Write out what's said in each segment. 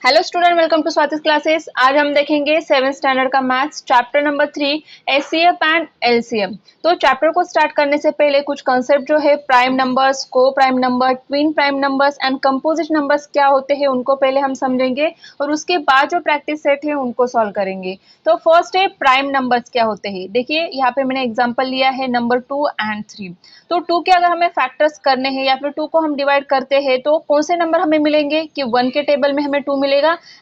Hello student, welcome to Swati's classes. आज हम देखेंगे 7th स्टैंडर्ड का maths chapter number 3 HCF and LCM. तो चैप्टर को स्टार्ट करने से पहले कुछ कॉन्सेप्ट जो है prime numbers, coprime number, twin prime numbers and composite numbers क्या होते हैं उनको पहले हम समझेंगे और उसके बाद जो प्रैक्टिस सेट है उनको सॉल्व करेंगे। तो फर्स्ट है प्राइम नंबर्स क्या होते हैं। देखिए यहाँ पे मैंने एग्जाम्पल लिया है नंबर 2 एंड 3। तो 2 के अगर हमें फैक्टर्स करने हैं या फिर 2 को हम डिवाइड करते हैं तो कौन से नंबर हमें मिलेंगे कि 1 के टेबल में हमें 2 मिलेगा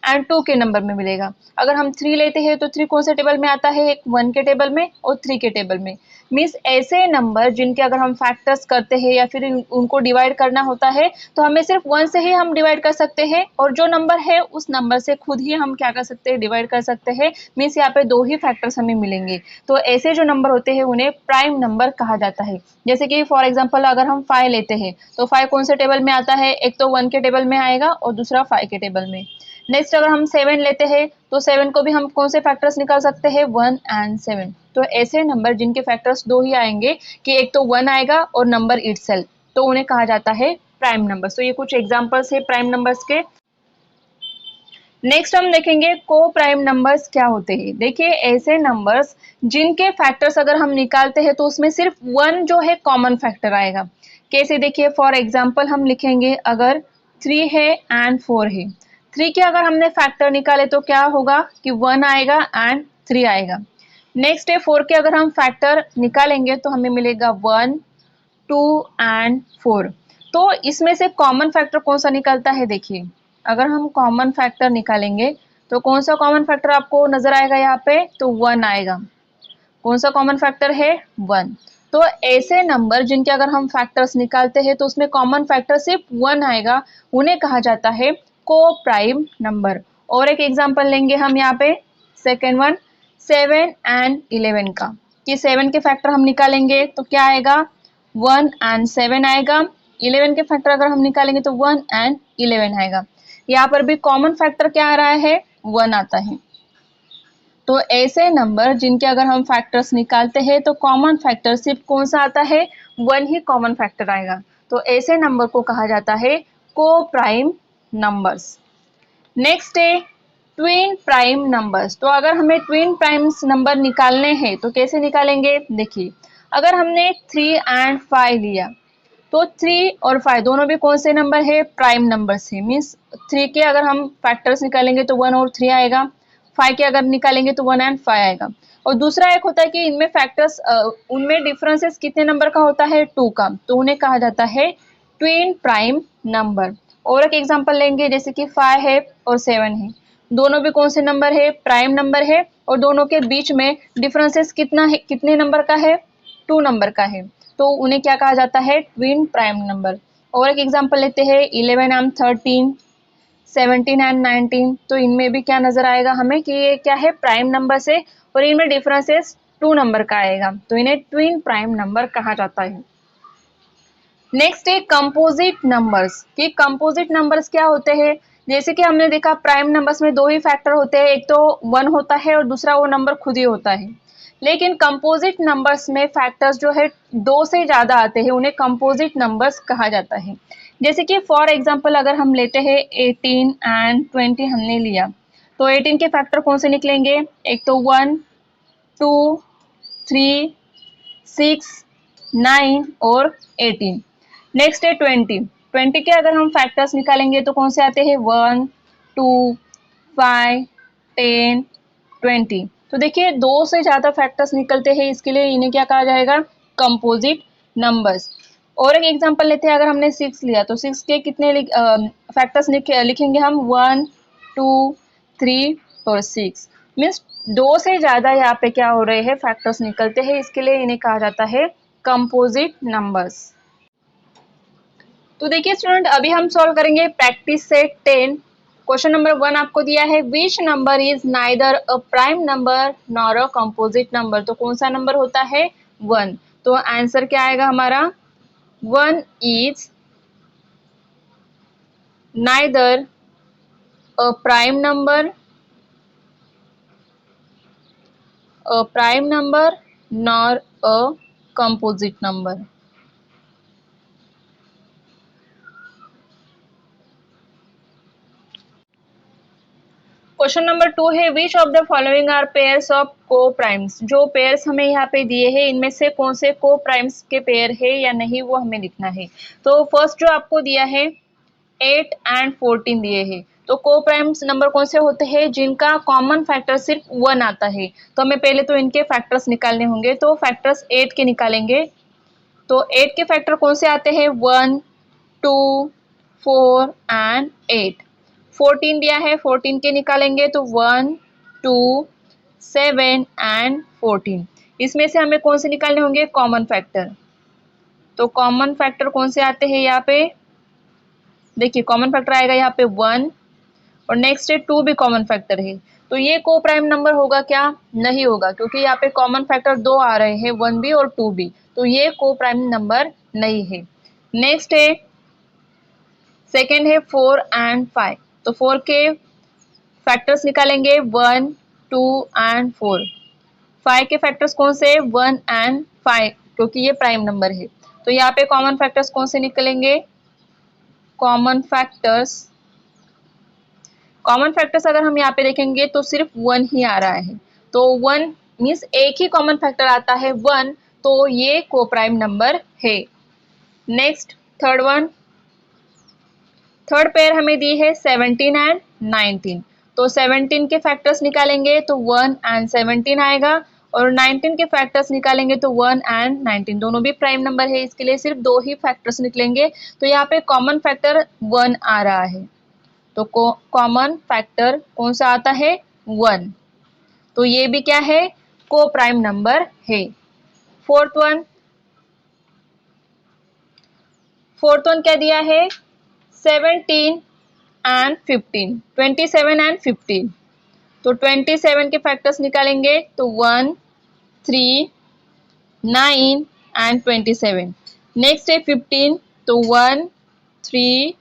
एंड 2 के नंबर में मिलेगा। अगर हम 3 लेते हैं तो 3 कौन से टेबल में आता है, एक 1 के टेबल में और 3 के टेबल में। मीन्स ऐसे नंबर जिनके अगर हम फैक्टर्स करते हैं या फिर उनको डिवाइड करना होता है तो हमें सिर्फ 1 से ही हम डिवाइड कर सकते हैं और जो नंबर है उस नंबर से खुद ही हम क्या कर सकते हैं, डिवाइड कर सकते हैं। मीन्स यहाँ पे 2 ही फैक्टर्स हमें मिलेंगे। तो ऐसे जो नंबर होते हैं उन्हें प्राइम नंबर कहा जाता है। जैसे कि फॉर एग्जांपल अगर हम 5 लेते हैं तो 5 कौन से टेबल में आता है, एक तो 1 के टेबल में आएगा और दूसरा 5 के टेबल में। नेक्स्ट अगर हम 7 लेते हैं तो 7 को भी हम कौन से फैक्टर्स निकाल सकते हैं, 1 एंड 7। तो ऐसे नंबर जिनके फैक्टर्स 2 ही आएंगे कि एक तो 1 आएगा और नंबर इटसेल्फ, तो उन्हें कहा जाता है प्राइम नंबर्स। तो ये कुछ एग्जांपल्स है प्राइम नंबर्स के। नेक्स्ट हम देखेंगे को प्राइम नंबर्स क्या होते हैं। देखिए ऐसे नंबर्स जिनके फैक्टर्स अगर हम निकालते हैं तो उसमें सिर्फ 1 जो है कॉमन फैक्टर आएगा। कैसे, देखिए फॉर एग्जांपल हम लिखेंगे अगर 3 है एंड 4 है, 3 के अगर हमने फैक्टर निकाले तो क्या होगा कि 1 आएगा एंड 3 आएगा। नेक्स्ट है 4 के अगर हम फैक्टर निकालेंगे तो हमें मिलेगा 1, 2 एंड 4। तो इसमें से कॉमन फैक्टर कौन सा निकलता है, देखिए अगर हम कॉमन फैक्टर निकालेंगे तो कौन सा कॉमन फैक्टर आपको नजर आएगा यहाँ पे, तो 1 आएगा। कौन सा कॉमन फैक्टर है, 1। तो ऐसे नंबर जिनके अगर हम फैक्टर्स निकालते हैं तो उसमें कॉमन फैक्टर सिर्फ 1 आएगा, उन्हें कहा जाता है को प्राइम नंबर। और एक एग्जांपल लेंगे हम यहाँ पे, सेकेंड वन 7 एंड 11 का, कि 7 के फैक्टर हम निकालेंगे तो क्या आएगा, 1 एंड 7 आएगा। 11 के फैक्टर अगर हम निकालेंगे तो 1 एंड 11 आएगा। यहाँ पर भी कॉमन फैक्टर क्या आ रहा है, 1 आता है। तो ऐसे नंबर जिनके अगर हम फैक्टर्स निकालते हैं तो कॉमन फैक्टर सिर्फ कौन सा आता है, 1 ही कॉमन फैक्टर आएगा। तो ऐसे नंबर को कहा जाता है को प्राइम नंबर्स। नेक्स्ट है ट्विन प्राइम नंबर्स। तो अगर हमें ट्विन प्राइम्स नंबर निकालने हैं तो कैसे निकालेंगे, देखिए अगर हमने 3 एंड 5 लिया तो 3 और 5 दोनों भी कौन से नंबर है, प्राइम नंबर है। मीन्स 3 के अगर हम फैक्टर्स निकालेंगे तो 1 और 3 आएगा, 5 के अगर निकालेंगे तो 1 एंड 5 आएगा। और दूसरा एक होता है कि इनमें फैक्टर्स उनमें डिफरेंसेस कितने नंबर का होता है, 2 का, तो उन्हें कहा जाता है ट्विन प्राइम नंबर। और एक एग्जांपल लेंगे जैसे कि 5 है और 7 है, दोनों भी कौन से नंबर है, प्राइम नंबर है और दोनों के बीच में डिफरेंसेस कितना है, कितने नंबर का है, 2 नंबर का है, तो उन्हें क्या कहा जाता है, ट्विन प्राइम नंबर। और एक एग्जांपल लेते हैं 11 एंड 13, 17 एंड 19। तो इनमें भी क्या नजर आएगा हमें कि ये क्या है, प्राइम नंबर से और इनमें डिफरेंसेस 2 नंबर का आएगा, तो इन्हें ट्विन प्राइम नंबर कहा जाता है। नेक्स्ट है कंपोजिट नंबर्स, कि कंपोजिट नंबर्स क्या होते हैं। जैसे कि हमने देखा प्राइम नंबर्स में 2 ही फैक्टर होते हैं, एक तो 1 होता है और दूसरा वो नंबर खुद ही होता है। लेकिन कंपोजिट नंबर्स में फैक्टर्स जो है 2 से ज्यादा आते हैं, उन्हें कंपोजिट नंबर्स कहा जाता है। जैसे कि फॉर एग्जांपल अगर हम लेते हैं 18 एंड 20 हमने लिया तो 18 के फैक्टर कौन से निकलेंगे, एक तो 1, 2, 3, 6, 9 और 18। नेक्स्ट है 20, 20 के अगर हम फैक्टर्स निकालेंगे तो कौन से आते हैं, 1, 2, 5, 10, 20। तो देखिए 2 से ज्यादा फैक्टर्स निकलते हैं, इसके लिए इन्हें क्या कहा जाएगा, कंपोजिट नंबर्स। और एक एग्जांपल लेते हैं, अगर हमने 6 लिया तो 6 के कितने फैक्टर्स लिखेंगे हम, 1, 2, 3 और 6। मीन्स 2 से ज्यादा यहाँ पे क्या हो रहे हैं, फैक्टर्स निकलते हैं, इसके लिए इन्हें कहा जाता है कंपोजिट नंबर्स। तो देखिए स्टूडेंट, अभी हम सॉल्व करेंगे प्रैक्टिस सेट 10। क्वेश्चन नंबर 1 आपको दिया है, which number is neither a prime number nor a composite number. तो कौन सा नंबर होता है, 1। तो आंसर क्या आएगा हमारा, 1 is neither a prime number nor a composite number. Question number 2 है which of the following are pairs of coprimes. जो पेयर्स हमें यहाँ पे दिए हैं इनमें से कौन से को प्राइम्स के पेयर है या नहीं वो हमें लिखना है। तो फर्स्ट जो आपको दिया है 8 एंड 14 दिए हैं। तो को प्राइम्स नंबर कौन से होते हैं जिनका कॉमन फैक्टर सिर्फ 1 आता है। तो हमें पहले तो इनके फैक्टर्स निकालने होंगे। तो फैक्टर्स 8 के निकालेंगे। तो 8 के फैक्टर कौन से आते हैं 1 2 4 एंड 8। 14 दिया है 14 के निकालेंगे तो 1 2 7 एंड 14। इसमें से हमें कौन से निकालने होंगे कॉमन फैक्टर। तो कॉमन फैक्टर कौन से आते हैं यहाँ पे देखिए कॉमन फैक्टर आएगा यहाँ पे 1 और नेक्स्ट है 2 भी कॉमन फैक्टर है। तो ये को प्राइम नंबर होगा क्या नहीं होगा क्योंकि यहाँ पे कॉमन फैक्टर 2 आ रहे हैं 1 भी और 2 भी। तो ये को प्राइम नंबर नहीं है। नेक्स्ट है सेकेंड है 4 एंड 5। तो 4 के फैक्टर्स निकालेंगे 1 2 एंड 4। 5 के फैक्टर्स कौन से 1 एंड 5 क्योंकि ये प्राइम नंबर है। तो यहाँ पे कॉमन फैक्टर्स कौन से निकलेंगे कॉमन फैक्टर्स अगर हम यहाँ पे देखेंगे तो सिर्फ 1 ही आ रहा है। तो 1 मीन्स एक ही कॉमन फैक्टर आता है 1। तो ये को प्राइम नंबर है। नेक्स्ट थर्ड पेयर हमें दी है 17 एंड 19। तो 17 के फैक्टर्स निकालेंगे तो 1 एंड 17 आएगा और 19 के फैक्टर्स निकालेंगे तो 1 एंड 19 दोनों भी प्राइम नंबर है। इसके लिए सिर्फ 2 ही फैक्टर्स निकलेंगे। तो यहाँ पे कॉमन फैक्टर 1 आ रहा है। तो कॉमन फैक्टर कौन सा आता है 1। तो ये भी क्या है को प्राइम नंबर है। फोर्थ वन क्या दिया है 17 एंड 15 27 एंड 15। तो 27 के फैक्टर्स निकालेंगे तो 1 3 9 एंड 27। नेक्स्ट है 15 तो 1 3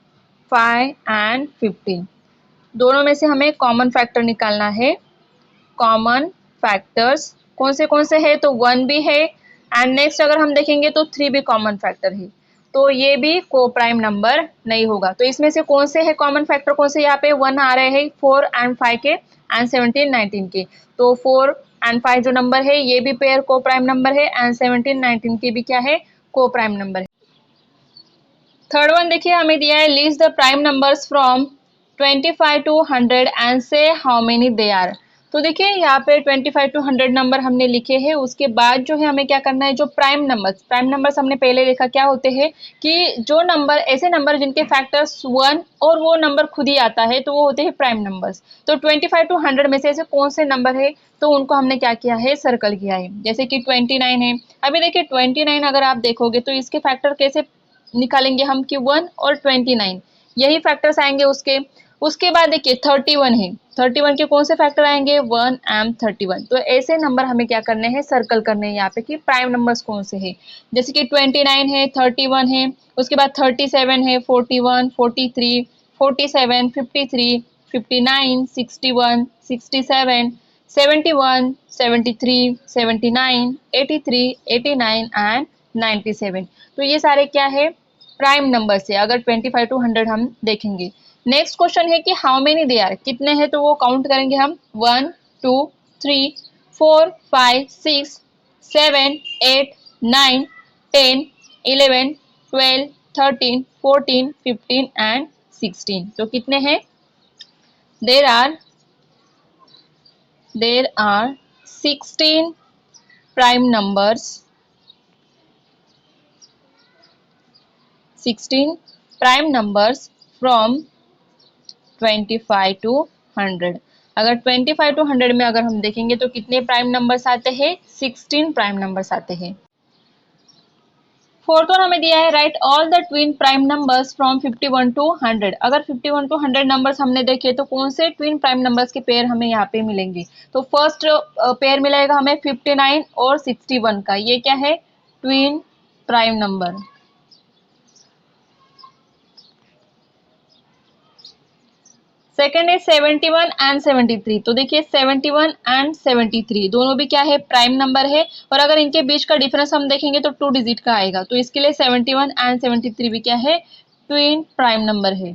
5 एंड 15। दोनों में से हमें कॉमन फैक्टर निकालना है। कॉमन फैक्टर्स कौन से है तो 1 भी है एंड नेक्स्ट अगर हम देखेंगे तो 3 भी कॉमन फैक्टर है। तो ये भी को प्राइम नंबर नहीं होगा। तो इसमें से कौन से है कॉमन फैक्टर कौन से यहाँ पे 1 आ रहे हैं 4 एंड 5 के एंड 17 19 के। तो 4 एंड 5 जो नंबर है ये भी पेयर को प्राइम नंबर है एंड 17 19 की भी क्या है को प्राइम नंबर है। थर्ड वन देखिए हमें दिया है list the prime numbers from 25 to 100 and say how many they are. तो देखिए यहाँ पे 25 टू 100 नंबर हमने लिखे हैं। उसके बाद जो है हमें क्या करना है जो प्राइम नंबर्स हमने पहले लिखा क्या होते हैं कि जो नंबर ऐसे नंबर जिनके फैक्टर्स 1 और वो नंबर खुद ही आता है तो वो होते हैं प्राइम नंबर्स। तो 25 टू 100 में से ऐसे कौन से नंबर है तो उनको हमने क्या किया है सर्कल किया है। जैसे कि 29 है। अभी देखिए 29 अगर आप देखोगे तो इसके फैक्टर कैसे निकालेंगे हम कि 1 और 29 यही फैक्टर्स आएंगे उसके बाद देखिए 31 है। 31 के कौन से फैक्टर आएंगे 1 एंड 31। तो ऐसे नंबर हमें क्या करने हैं सर्कल करने हैं यहाँ पे कि प्राइम नंबर्स कौन से है। जैसे कि 29 है 31 है उसके बाद 37 है 41 43 47 53 59 61 67 71 73 79 83 89 एंड 97। तो ये सारे क्या है प्राइम नंबर से अगर 25 टू 100 हम देखेंगे। नेक्स्ट क्वेश्चन है कि हाउ मेनी दे आर कितने हैं तो वो काउंट करेंगे हम 1 2 3 4 5 6 7 8 9 10 11 12 13 14 15 एंड 16। तो कितने हैं there are 16 prime numbers 16 prime numbers from 25 to 100। अगर 25 टू 100 में अगर हम देखेंगे तो कितने प्राइम नंबर्स आते हैं 16 प्राइम नंबर्स आते हैं। फोर्थ वन हमें दिया है write all the twin prime numbers from 51 to 100। अगर 51 टू 100 नंबर्स हमने देखे तो कौन से ट्विन प्राइम नंबर्स के पेयर हमें यहाँ पे मिलेंगे। तो फर्स्ट पेयर मिलेगा हमें 59 और 61 का। ये क्या है ट्विन प्राइम नंबर। सेकेंड है 71 एंड 73। तो देखिए 71 एंड 73 दोनों भी क्या है प्राइम नंबर है और अगर इनके बीच का डिफरेंस हम देखेंगे तो 2 डिजिट का आएगा। तो इसके लिए 71 एंड 73 भी क्या है ट्विन प्राइम नंबर है।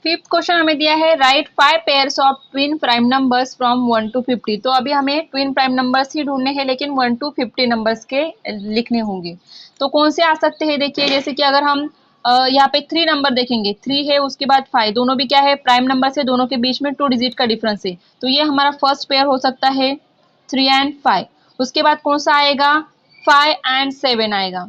फिफ्थ क्वेश्चन हमें दिया है right 5 pairs of twin prime numbers from 1 to 50। तो अभी हमें ट्विन प्राइम नंबर्स ही ढूंढने हैं, लेकिन 1 to 50 नंबर्स के लिखने होंगे। तो कौन से आ सकते हैं, देखिए जैसे कि अगर हम यहाँ पे 3 नंबर देखेंगे, 3 है उसके बाद 5, दोनों भी क्या है प्राइम नंबर से, दोनों के बीच में 2 डिजिट का डिफरेंस है। तो ये हमारा फर्स्ट पेयर हो सकता है 3 एंड 5। उसके बाद कौन सा आएगा 5 एंड 7 आएगा,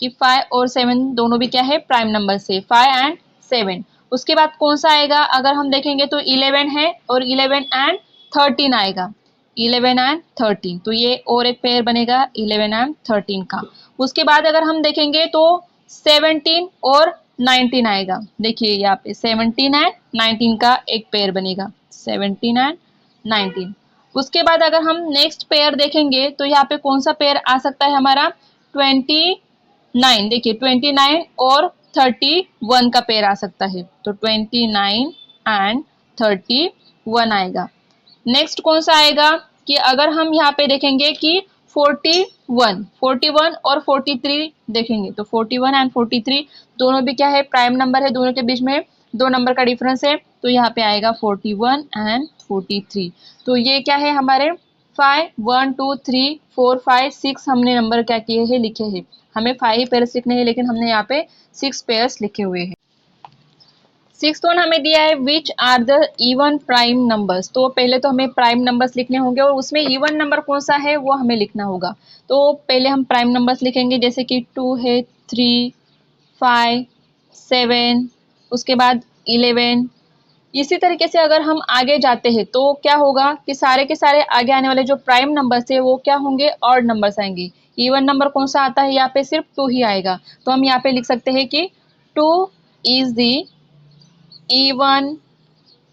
कि 5 और 7 दोनों भी क्या है प्राइम नंबर से, 5 एंड 7। उसके बाद कौन सा आएगा, अगर हम देखेंगे तो 11 है और 11 एंड 13 आएगा, 11 एंड 13। तो ये और एक पेयर बनेगा 11 एंड 13 का। उसके बाद अगर हम देखेंगे तो 17 और 19 आएगा, देखिए यहाँ पे 17 एंड 19 का एक पेयर बनेगा, 17 एंड 19। उसके बाद अगर हम नेक्स्ट पेयर देखेंगे तो यहाँ पे कौन सा पेयर आ सकता है हमारा 29, देखिए 29 और 31 का पेयर आ सकता है, तो 29 एंड 31 आएगा। नेक्स्ट कौन सा आएगा कि अगर हम यहाँ पे देखेंगे कि 41 और 43 देखेंगे, तो 41 एंड 43 दोनों भी क्या है प्राइम नंबर है, दोनों के बीच में 2 नंबर का डिफरेंस है, तो यहाँ पे आएगा 41 एंड 43। तो ये क्या है हमारे 5 1 2 3 4 5 6 हमने नंबर क्या किए हैं लिखे हैं। हमें 5 ही पेयर्स लिखने हैं, लेकिन हमने यहाँ पे 6 पेयर्स लिखे हुए हैं। सिक्स्थ वन हमें दिया है which are the even prime numbers. तो पहले तो हमें प्राइम नंबर्स लिखने होंगे और उसमें इवन नंबर कौन सा है वो हमें लिखना होगा। तो पहले हम प्राइम नंबर्स लिखेंगे, जैसे कि 2 है, 3, 5, 7, उसके बाद 11। इसी तरीके से अगर हम आगे जाते हैं तो क्या होगा कि सारे के सारे आगे आने वाले जो प्राइम नंबर्स है वो क्या होंगे ऑड नंबर्स आएंगे। इवन नंबर कौन सा आता है, यहाँ पे सिर्फ 2 ही आएगा। तो हम यहाँ पे लिख सकते हैं कि 2 is the even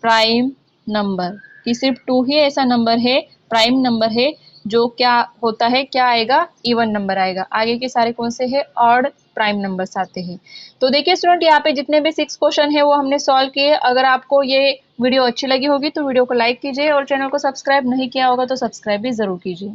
prime number, कि सिर्फ 2 ही ऐसा नंबर है प्राइम नंबर है जो क्या होता है, क्या आएगा इवन नंबर आएगा। आगे के सारे कौन से है ऑड प्राइम नंबर्स आते हैं। तो देखिए स्टूडेंट यहाँ पे जितने भी 6 क्वेश्चन है वो हमने सॉल्व किए। अगर आपको ये वीडियो अच्छी लगी होगी तो वीडियो को लाइक कीजिए और चैनल को सब्सक्राइब नहीं किया होगा तो सब्सक्राइब भी जरूर कीजिए।